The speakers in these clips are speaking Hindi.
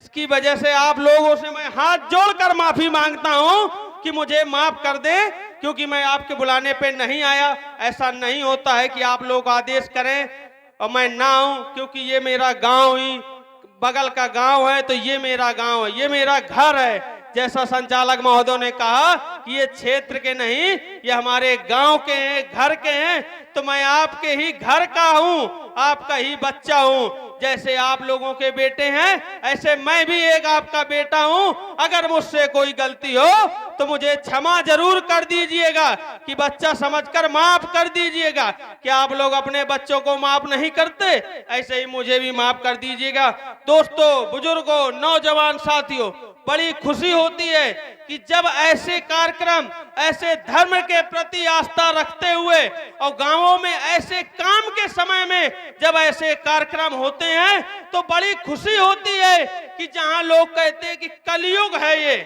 इसकी वजह से आप लोगों से मैं हाथ जोड़कर माफी मांगता हूं कि मुझे माफ कर दे, क्योंकि मैं आपके बुलाने पे नहीं आया। ऐसा नहीं होता है कि आप लोग आदेश करें और मैं ना आऊं, क्योंकि ये मेरा गांव ही बगल का गांव है, तो ये मेरा गांव है, ये मेरा घर है। जैसा संचालक महोदय ने कहा कि ये क्षेत्र के नहीं, ये हमारे गांव के हैं, घर के हैं, तो मैं आपके ही घर का हूं, आपका ही बच्चा हूं। जैसे आप लोगों के बेटे हैं, ऐसे मैं भी एक आपका बेटा हूं। अगर मुझसे कोई गलती हो तो मुझे क्षमा जरूर कर दीजिएगा, कि बच्चा समझकर माफ कर दीजिएगा। क्या आप लोग अपने बच्चों को माफ नहीं करते? ऐसे ही मुझे भी माफ कर दीजिएगा। दोस्तों, बुजुर्गों, नौजवान साथियों, बड़ी खुशी होती है कि जब ऐसे कार्यक्रम, ऐसे धर्म के प्रति आस्था रखते हुए और गांवों में ऐसे काम के समय में जब ऐसे कार्यक्रम होते हैं, तो बड़ी खुशी होती है कि जहां लोग कहते हैं कि कलयुग है, ये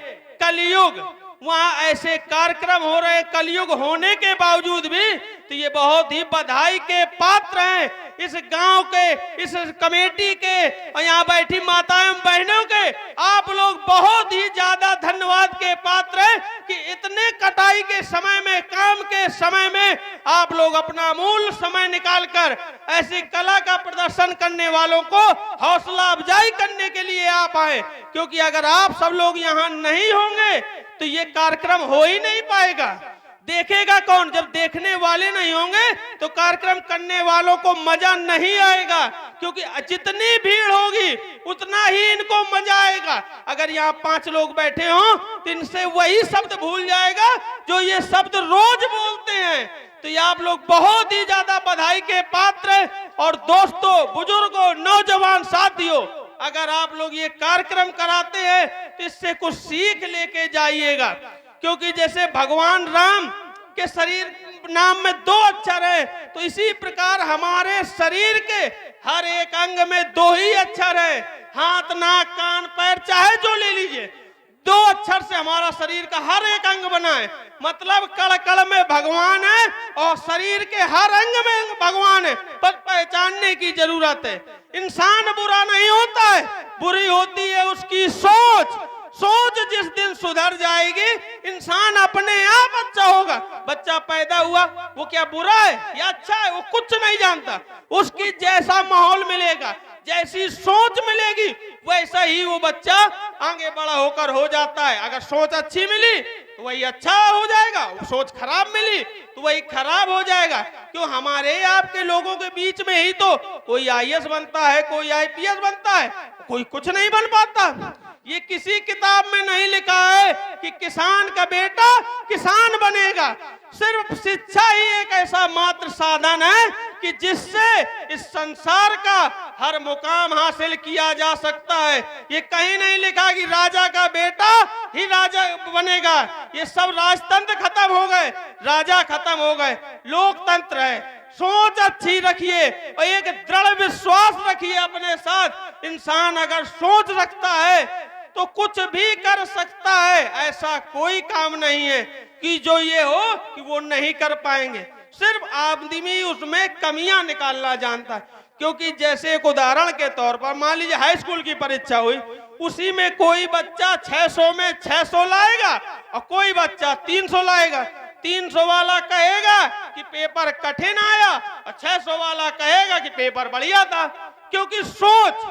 कलयुग, वहां ऐसे कार्यक्रम हो रहे। कलयुग होने के बावजूद भी तो ये बहुत ही बधाई के पात्र हैं, इस गांव के, इस कमेटी के और यहाँ बैठी माताएं बहनों के। आप लोग बहुत ही ज्यादा धन्यवाद के पात्र हैं कि इतने कटाई के समय में, काम के समय में आप लोग अपना मूल समय निकालकर ऐसी कला का प्रदर्शन करने वालों को हौसला अफजाई करने के लिए आप आए। क्योंकि अगर आप सब लोग यहाँ नहीं होंगे तो ये कार्यक्रम हो ही नहीं पाएगा। देखेगा कौन? जब देखने वाले नहीं होंगे तो कार्यक्रम करने वालों को मजा नहीं आएगा, क्योंकि जितनी भीड़ होगी उतना ही इनको मजा आएगा। अगर यहाँ 5 लोग बैठे हों तो इनसे वही शब्द भूल जाएगा जो ये शब्द रोज बोलते हैं। तो ये आप लोग बहुत ही ज्यादा बधाई के पात्र हैं। और दोस्तों, बुजुर्गों, नौजवान साथियों, अगर आप लोग ये कार्यक्रम कराते हैं तो इससे कुछ सीख लेके जाइएगा। क्योंकि जैसे भगवान राम के शरीर नाम में 2 अक्षर है, तो इसी प्रकार हमारे शरीर के हर एक अंग में 2 ही अक्षर है। हाथ, नाक, कान, पैर, चाहे जो ले लीजिए, 2 अक्षर से हमारा शरीर का हर एक अंग बना है। मतलब कण कण में भगवान है और शरीर के हर अंग में भगवान है। पर पहचानने की जरूरत है। इंसान बुरा नहीं होता है, बुरी होती है उसकी सोच। सोच जिस दिन सुधर जाएगी, इंसान अपने आप अच्छा होगा। बच्चा पैदा हुआ, वो क्या बुरा है या अच्छा है? वो कुछ नहीं जानता। उसकी जैसा माहौल मिलेगा, जैसी सोच मिलेगी, वैसा ही वो बच्चा आगे बड़ा होकर हो जाता है। अगर सोच अच्छी मिली तो वही अच्छा हो जाएगा, सोच खराब मिली तो वही खराब हो जाएगा। क्यों? हमारे आपके लोगों के बीच में ही तो कोई आईएएस बनता है, कोई आईपीएस बनता है, कोई कुछ नहीं बन पाता। ये किसी किताब में नहीं लिखा है कि किसान का बेटा किसान बनेगा। सिर्फ शिक्षा ही एक ऐसा मात्र साधन है कि जिससे इस संसार का हर मुकाम हासिल किया जा सकता है। ये कहीं नहीं लिखा कि राजा का बेटा ही राजा बनेगा। ये सब राजतंत्र खत्म हो गए, राजा खत्म हो गए, लोकतंत्र है। सोच अच्छी रखिए और एक दृढ़ विश्वास रखिए अपने साथ। इंसान अगर सोच रखता है तो कुछ भी कर सकता है। ऐसा कोई काम नहीं है कि जो ये हो कि वो नहीं कर पाएंगे। सिर्फ आदमी उसमें कमियां निकालना जानता है। क्योंकि जैसे एक उदाहरण के तौर पर मान लीजिए हाई स्कूल की परीक्षा हुई, उसी में कोई बच्चा 600 में 600 लाएगा और कोई बच्चा 300 लाएगा। 300 वाला कहेगा कि पेपर कठिन आया और 600 वाला कहेगा कि पेपर बढ़िया था। क्योंकि सोच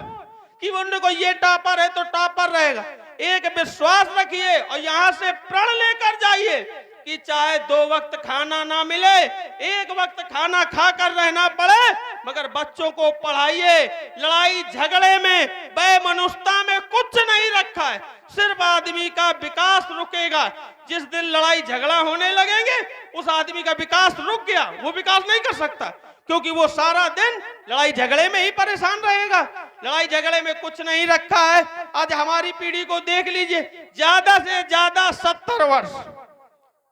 कि उनको ये टॉपर है तो टॉपर रहेगा। एक विश्वास रखिए और यहाँ से प्रण लेकर जाइए कि चाहे 2 वक्त खाना ना मिले, 1 वक्त खाना खाकर रहना पड़े, मगर बच्चों को पढ़ाइए। लड़ाई झगड़े में, बेमनुष्यता में कुछ नहीं रखा है। सिर्फ आदमी का विकास रुकेगा जिस दिन लड़ाई झगड़ा होने लगेंगे। उस आदमी का विकास रुक गया, वो विकास नहीं कर सकता, क्योंकि वो सारा दिन लड़ाई झगड़े में ही परेशान रहेगा। लड़ाई झगड़े में कुछ नहीं रखा है। आज हमारी पीढ़ी को देख लीजिए, ज्यादा से ज्यादा 70 वर्ष,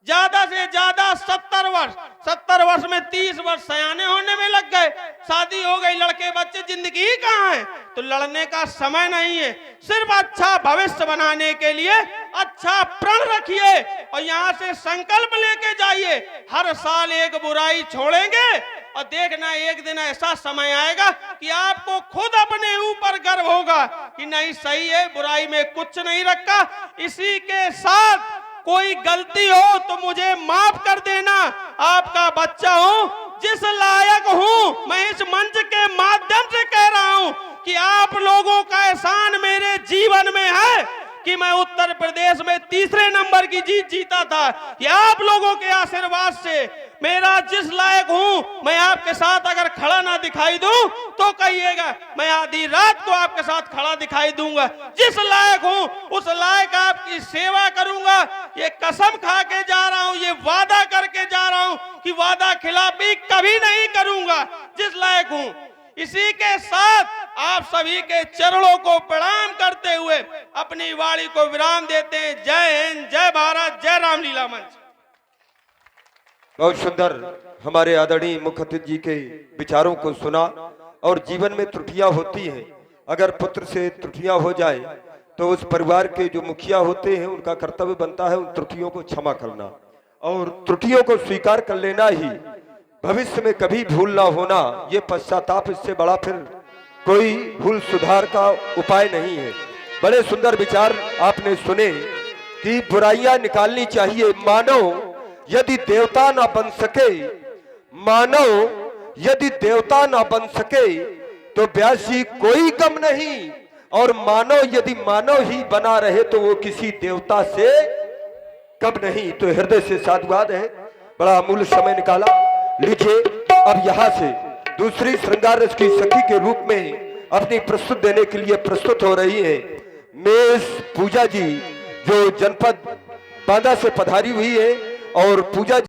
ज्यादा से ज्यादा 70 वर्ष, 70 वर्ष में 30 वर्ष सयाने होने में लग गए। शादी हो गई, लड़के बच्चे, जिंदगी ही कहाँ है? तो लड़ने का समय नहीं है। सिर्फ अच्छा भविष्य बनाने के लिए अच्छा प्रण रखिए और यहाँ से संकल्प लेके जाइए। हर साल एक बुराई छोड़ेंगे और देखना एक दिन ऐसा समय आएगा कि आपको खुद अपने ऊपर गर्व होगा कि नहीं सही है, बुराई में कुछ नहीं रखा। इसी के साथ कोई गलती हो तो मुझे माफ कर देना, आपका बच्चा हूं, जिस लायक हूं मैं इस मंच के माध्यम से कह रहा हूं कि आप लोगों का एहसान मेरे जीवन में है कि मैं उत्तर प्रदेश में तीसरे नंबर की जीत जीता था। कि आप लोगों के आशीर्वाद से मेरा जिस लायक हूं, मैं आपके साथ अगर खड़ा ना दिखाई दूं तो कहिएगा मैं आधी रात को आपके साथ खड़ा दिखाई दूंगा। जिस लायक हूं उस लायक आपकी सेवा करूंगा, ये कसम खा के जा रहा हूं, ये वादा करके जा रहा हूं कि वादा खिलाफी कभी नहीं करूंगा, जिस लायक हूं। इसी के साथ आप सभी के चरणों को प्रणाम करते हुए अपनी वाणी को विराम देते हैं। जय हिंद, जय भारत, जय रामलीला मंच। बहुत सुंदर हमारे आदरणीय मुख्य अतिथि जी के विचारों को सुना। और जीवन में त्रुटियां होती हैं, अगर पुत्र से त्रुटियां हो जाए तो उस परिवार के जो मुखिया होते हैं उनका कर्तव्य बनता है उन त्रुटियों को क्षमा करना और त्रुटियों को स्वीकार कर लेना ही भविष्य में कभी भूल ना होना। ये पश्चाताप, इससे बड़ा फिर कोई भूल सुधार का उपाय नहीं है। बड़े सुंदर विचार आपने सुने कि बुराइयां निकालनी चाहिए। मानव यदि देवता ना बन सके, मानव यदि देवता ना बन सके तो व्यास जी कोई कम नहीं, और मानव यदि मानव ही बना रहे तो वो किसी देवता से कम नहीं। तो हृदय से साधुवाद है, बड़ा अमूल्य समय निकाला। लीजिए अब यहाँ से दूसरी श्रृंगार रस की सखी के रूप में अपनी प्रस्तुत देने के लिए प्रस्तुत हो रही है मिस पूजा जी, जो जनपद बांदा से पधारी हुई है। और पूजा